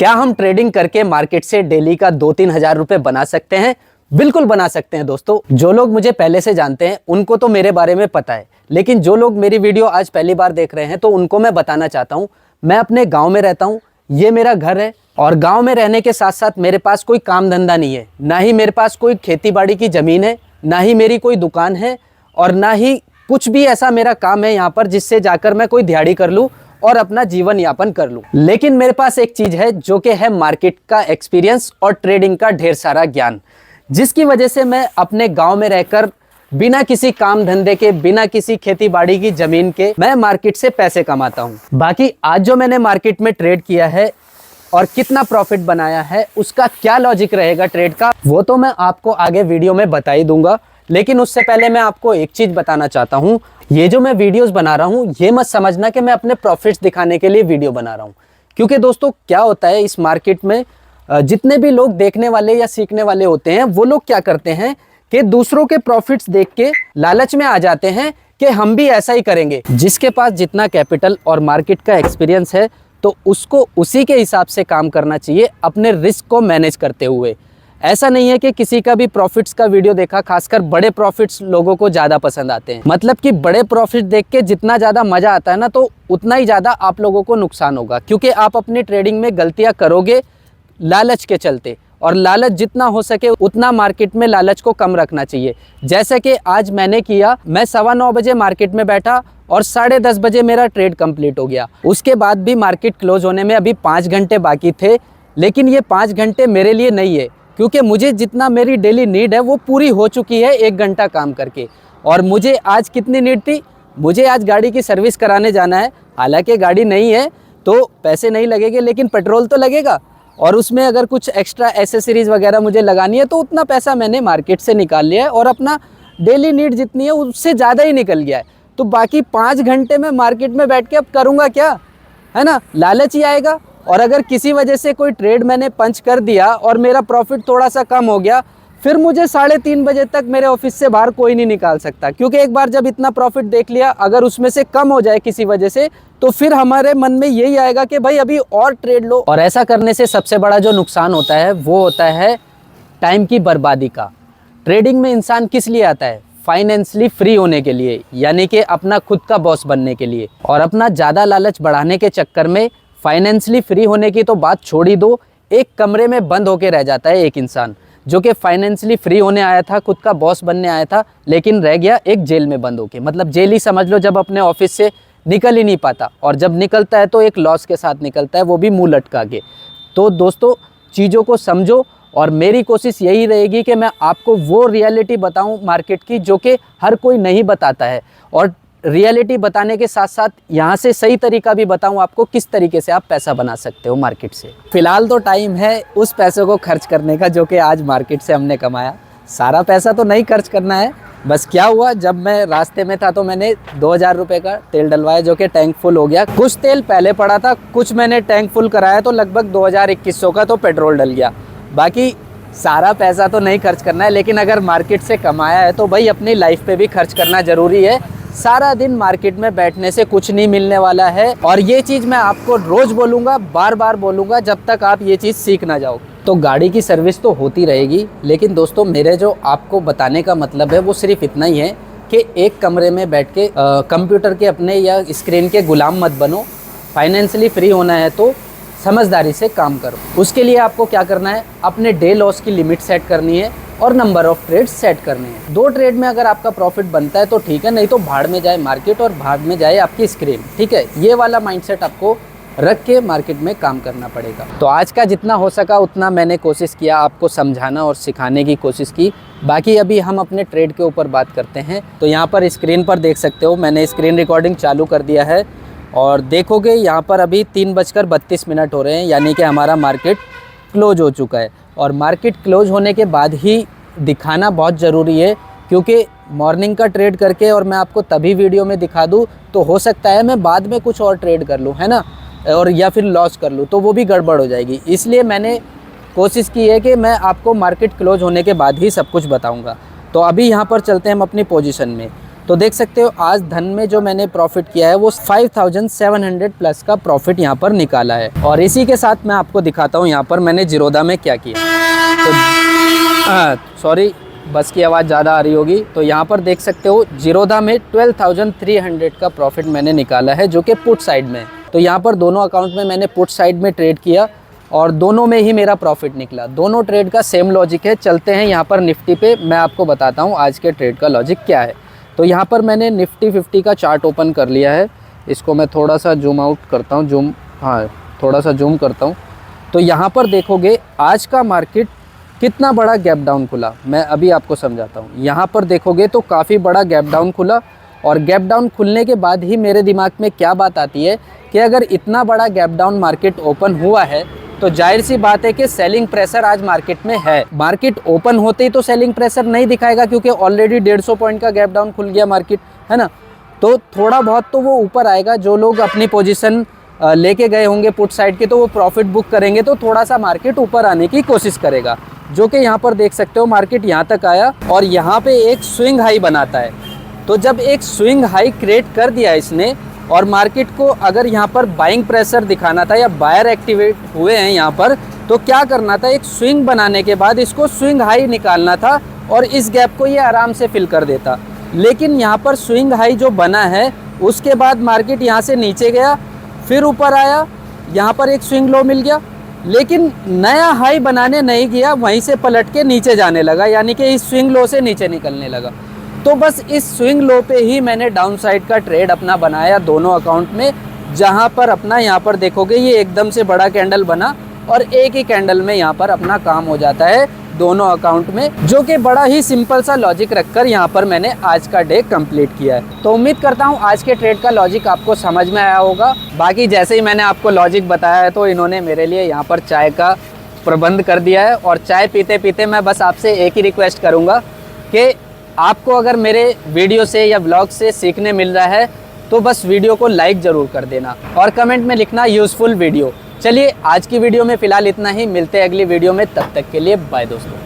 क्या हम ट्रेडिंग करके मार्केट से डेली का 2-3 हज़ार रुपए बना सकते हैं? बिल्कुल बना सकते हैं दोस्तों। जो लोग मुझे पहले से जानते हैं उनको तो मेरे बारे में पता है, लेकिन जो लोग मेरी वीडियो आज पहली बार देख रहे हैं तो उनको मैं बताना चाहता हूँ। मैं अपने गाँव में रहता हूँ, ये मेरा घर है और गाँव में रहने के साथ साथ मेरे पास कोई काम धंधा नहीं है, ना ही मेरे पास कोई खेती बाड़ी की ज़मीन है, ना ही मेरी कोई दुकान है और ना ही कुछ भी ऐसा मेरा काम है यहाँ पर जिससे जाकर मैं कोई दिहाड़ी कर लूँ और अपना जीवन यापन कर लूं। लेकिन मेरे पास एक चीज है जो कि है मार्केट का एक्सपीरियंस और ट्रेडिंग का ढेर सारा ज्ञान, जिसकी वजह से मैं अपने गांव में रहकर बिना किसी काम धंधे के, बिना किसी खेती बाड़ी की जमीन के मैं मार्केट से पैसे कमाता हूं। बाकी आज जो मैंने मार्केट में ट्रेड किया है और कितना प्रॉफिट बनाया है, उसका क्या लॉजिक रहेगा ट्रेड का, वो तो मैं आपको आगे वीडियो में बता ही दूंगा। लेकिन उससे पहले मैं आपको एक चीज बताना चाहता हूं। ये जो मैं वीडियोस बना रहा हूं, ये मत समझना कि मैं अपने प्रॉफिट्स दिखाने के लिए वीडियो बना रहा हूं, क्योंकि दोस्तों क्या होता है इस मार्केट में, जितने भी लोग देखने वाले या सीखने वाले होते हैं वो लोग क्या करते हैं कि दूसरों के प्रॉफिट्स देख के लालच में आ जाते हैं कि हम भी ऐसा ही करेंगे। जिसके पास जितना कैपिटल और मार्केट का एक्सपीरियंस है तो उसको उसी के हिसाब से काम करना चाहिए, अपने रिस्क को मैनेज करते हुए। ऐसा नहीं है कि किसी का भी प्रॉफिट्स का वीडियो देखा, खासकर बड़े प्रॉफिट्स लोगों को ज़्यादा पसंद आते हैं। मतलब कि बड़े प्रॉफिट देख के जितना ज़्यादा मज़ा आता है ना, तो उतना ही ज़्यादा आप लोगों को नुकसान होगा, क्योंकि आप अपनी ट्रेडिंग में गलतियाँ करोगे लालच के चलते। और लालच जितना हो सके उतना मार्केट में लालच को कम रखना चाहिए। जैसे कि आज मैंने किया, मैं 9:15 बजे मार्केट में बैठा और 10:30 बजे मेरा ट्रेड कंप्लीट हो गया। उसके बाद भी मार्केट क्लोज होने में अभी 5 घंटे बाकी थे, लेकिन ये 5 घंटे मेरे लिए नहीं है, क्योंकि मुझे जितना मेरी डेली नीड है वो पूरी हो चुकी है 1 घंटा काम करके। और मुझे आज कितनी नीड थी, मुझे आज गाड़ी की सर्विस कराने जाना है। हालांकि गाड़ी नहीं है तो पैसे नहीं लगेंगे, लेकिन पेट्रोल तो लगेगा, और उसमें अगर कुछ एक्स्ट्रा एसेसरीज वगैरह मुझे लगानी है तो उतना पैसा मैंने मार्केट से निकाल लिया है और अपना डेली नीड जितनी है उससे ज़्यादा ही निकल गया है। तो बाकी 5 घंटे में मार्केट में बैठ के अब करूँगा क्या, है ना, लालच ही आएगा। और अगर किसी वजह से कोई ट्रेड मैंने पंच कर दिया और मेरा प्रॉफिट थोड़ा सा कम हो गया, फिर मुझे 3:30 बजे तक मेरे ऑफिस से बाहर कोई नहीं निकाल सकता, क्योंकि एक बार जब इतना प्रॉफिट देख लिया, अगर उसमें से कम हो जाए किसी वजह से, तो फिर हमारे मन में यही आएगा कि भाई अभी और ट्रेड लो। और ऐसा करने से सबसे बड़ा जो नुकसान होता है वो होता है टाइम की बर्बादी का। ट्रेडिंग में इंसान किस लिए आता है? फाइनेंशियली फ्री होने के लिए, यानी कि अपना खुद का बॉस बनने के लिए। और अपना ज़्यादा लालच बढ़ाने के चक्कर में फाइनेंशियली फ्री होने की तो बात छोड़ ही दो, एक कमरे में बंद होके रह जाता है एक इंसान, जो कि फाइनेंशियली फ्री होने आया था, खुद का बॉस बनने आया था, लेकिन रह गया एक जेल में बंद होके। मतलब जेल ही समझ लो, जब अपने ऑफिस से निकल ही नहीं पाता, और जब निकलता है तो एक लॉस के साथ निकलता है, वो भी मुंह लटका के। तो दोस्तों चीज़ों को समझो, और मेरी कोशिश यही रहेगी कि मैं आपको वो रियलिटी बताऊं मार्केट की जो कि हर कोई नहीं बताता है, और रियलिटी बताने के साथ साथ यहाँ से सही तरीका भी बताऊँ आपको किस तरीके से आप पैसा बना सकते हो मार्केट से। फिलहाल तो टाइम है उस पैसों को खर्च करने का जो कि आज मार्केट से हमने कमाया। सारा पैसा तो नहीं खर्च करना है। बस क्या हुआ, जब मैं रास्ते में था तो मैंने 2000 रुपये का तेल डलवाया, जो कि टैंक फुल हो गया। कुछ तेल पहले पड़ा था, कुछ मैंने टैंक फुल कराया, तो लगभग 2000-2100 का तो पेट्रोल डल गया। बाकी सारा पैसा तो नहीं खर्च करना है, लेकिन अगर मार्केट से कमाया है तो भाई अपनी लाइफ पे भी खर्च करना ज़रूरी है। सारा दिन मार्केट में बैठने से कुछ नहीं मिलने वाला है, और ये चीज़ मैं आपको रोज़ बोलूँगा, बार बार बोलूँगा, जब तक आप ये चीज़ सीख ना जाओ। तो गाड़ी की सर्विस तो होती रहेगी, लेकिन दोस्तों मेरे जो आपको बताने का मतलब है वो सिर्फ इतना ही है कि एक कमरे में बैठ के कंप्यूटर के अपने या स्क्रीन के गुलाम मत बनो। फाइनेंशियली फ्री होना है तो समझदारी से काम करो। उसके लिए आपको क्या करना है, अपने डे लॉस की लिमिट सेट करनी है और नंबर ऑफ ट्रेड्स सेट करने हैं। 2 ट्रेड में अगर आपका प्रॉफिट बनता है तो ठीक है, नहीं तो भाड़ में जाए मार्केट और भाड़ में जाए आपकी स्क्रीन। ठीक है, ये वाला माइंडसेट आपको रख के मार्केट में काम करना पड़ेगा। तो आज का जितना हो सका उतना मैंने कोशिश किया आपको समझाना और सिखाने की कोशिश की। बाकी अभी हम अपने ट्रेड के ऊपर बात करते हैं। तो यहाँ पर स्क्रीन पर देख सकते हो, मैंने स्क्रीन रिकॉर्डिंग चालू कर दिया है, और देखोगे यहाँ पर अभी 3:32 हो रहे हैं, यानी कि हमारा मार्केट क्लोज हो चुका है। और मार्केट क्लोज होने के बाद ही दिखाना बहुत ज़रूरी है, क्योंकि मॉर्निंग का ट्रेड करके और मैं आपको तभी वीडियो में दिखा दूँ तो हो सकता है मैं बाद में कुछ और ट्रेड कर लूँ, है ना, और या फिर लॉस कर लूँ, तो वो भी गड़बड़ हो जाएगी। इसलिए मैंने कोशिश की है कि मैं आपको मार्केट क्लोज होने के बाद ही सब कुछ बताऊँगा। तो अभी यहाँ पर चलते हैं हम अपनी पोजीशन में। तो देख सकते हो आज धन में जो मैंने प्रॉफिट किया है वो 5700 प्लस का प्रॉफिट यहाँ पर निकाला है। और इसी के साथ मैं आपको दिखाता हूँ यहाँ पर मैंने जीरोधा में क्या किया। तो सॉरी, बस की आवाज़ ज़्यादा आ रही होगी। तो यहाँ पर देख सकते हो जीरोधा में 12,300 का प्रॉफिट मैंने निकाला है, जो कि पुट साइड में। तो यहाँ पर दोनों अकाउंट में मैंने पुट साइड में ट्रेड किया और दोनों में ही मेरा प्रॉफिट निकला। दोनों ट्रेड का सेम लॉजिक है। चलते हैं यहाँ पर निफ्टी पे, मैं आपको बताता हूँ आज के ट्रेड का लॉजिक क्या है। तो यहाँ पर मैंने निफ्टी 50 का चार्ट ओपन कर लिया है। इसको मैं थोड़ा सा जूम आउट करता हूँ, थोड़ा सा जूम करता हूँ। तो यहाँ पर देखोगे आज का मार्केट कितना बड़ा गैप डाउन खुला, मैं अभी आपको समझाता हूँ। यहाँ पर देखोगे तो काफ़ी बड़ा गैप डाउन खुला और गैप डाउन खुलने के बाद ही मेरे दिमाग में क्या बात आती है कि अगर इतना बड़ा गैप डाउन मार्केट ओपन हुआ है तो जाहिर सी बात है कि सेलिंग प्रेशर आज मार्केट में है। मार्केट ओपन होते ही तो सेलिंग प्रेशर नहीं दिखाएगा, क्योंकि ऑलरेडी 150 पॉइंट का गैप डाउन खुल गया मार्केट, है ना। तो थोड़ा बहुत तो वो ऊपर आएगा। जो लोग अपनी पोजीशन लेके गए होंगे पुट साइड के, तो वो प्रॉफिट बुक करेंगे, तो थोड़ा सा मार्केट ऊपर आने की कोशिश करेगा, जो कि यहाँ पर देख सकते हो मार्केट यहाँ तक आया और यहाँ पे एक स्विंग हाई बनाता है। तो जब एक स्विंग हाई क्रिएट कर दिया इसने और मार्केट को अगर यहाँ पर बाइंग प्रेशर दिखाना था या बायर एक्टिवेट हुए हैं यहाँ पर, तो क्या करना था, एक स्विंग बनाने के बाद इसको स्विंग हाई निकालना था और इस गैप को ये आराम से फिल कर देता। लेकिन यहाँ पर स्विंग हाई जो बना है उसके बाद मार्केट यहाँ से नीचे गया, फिर ऊपर आया, यहाँ पर एक स्विंग लो मिल गया, लेकिन नया हाई बनाने नहीं गया, वहीं से पलट के नीचे जाने लगा, यानी कि इस स्विंग लो से नीचे निकलने लगा। तो बस इस स्विंग लो पे ही मैंने डाउन साइड का ट्रेड अपना बनाया दोनों अकाउंट में, जहां पर अपना यहाँ पर देखोगे ये एकदम से बड़ा कैंडल बना और एक ही कैंडल में यहाँ पर अपना काम हो जाता है दोनों अकाउंट में, जो कि बड़ा ही सिंपल सा लॉजिक रखकर यहाँ पर मैंने आज का डे कंप्लीट किया है। तो उम्मीद करता हूँ आज के ट्रेड का लॉजिक आपको समझ में आया होगा। बाकी जैसे ही मैंने आपको लॉजिक बताया है तो इन्होंने मेरे लिए यहाँ पर चाय का प्रबंध कर दिया है और चाय पीते पीते मैं बस आपसे एक ही रिक्वेस्ट करूँगा कि आपको अगर मेरे वीडियो से या ब्लॉग से सीखने मिल रहा है तो बस वीडियो को लाइक ज़रूर कर देना और कमेंट में लिखना यूज़फुल वीडियो। चलिए आज की वीडियो में फ़िलहाल इतना ही, मिलते हैं अगली वीडियो में, तब तक के लिए बाय दोस्तों।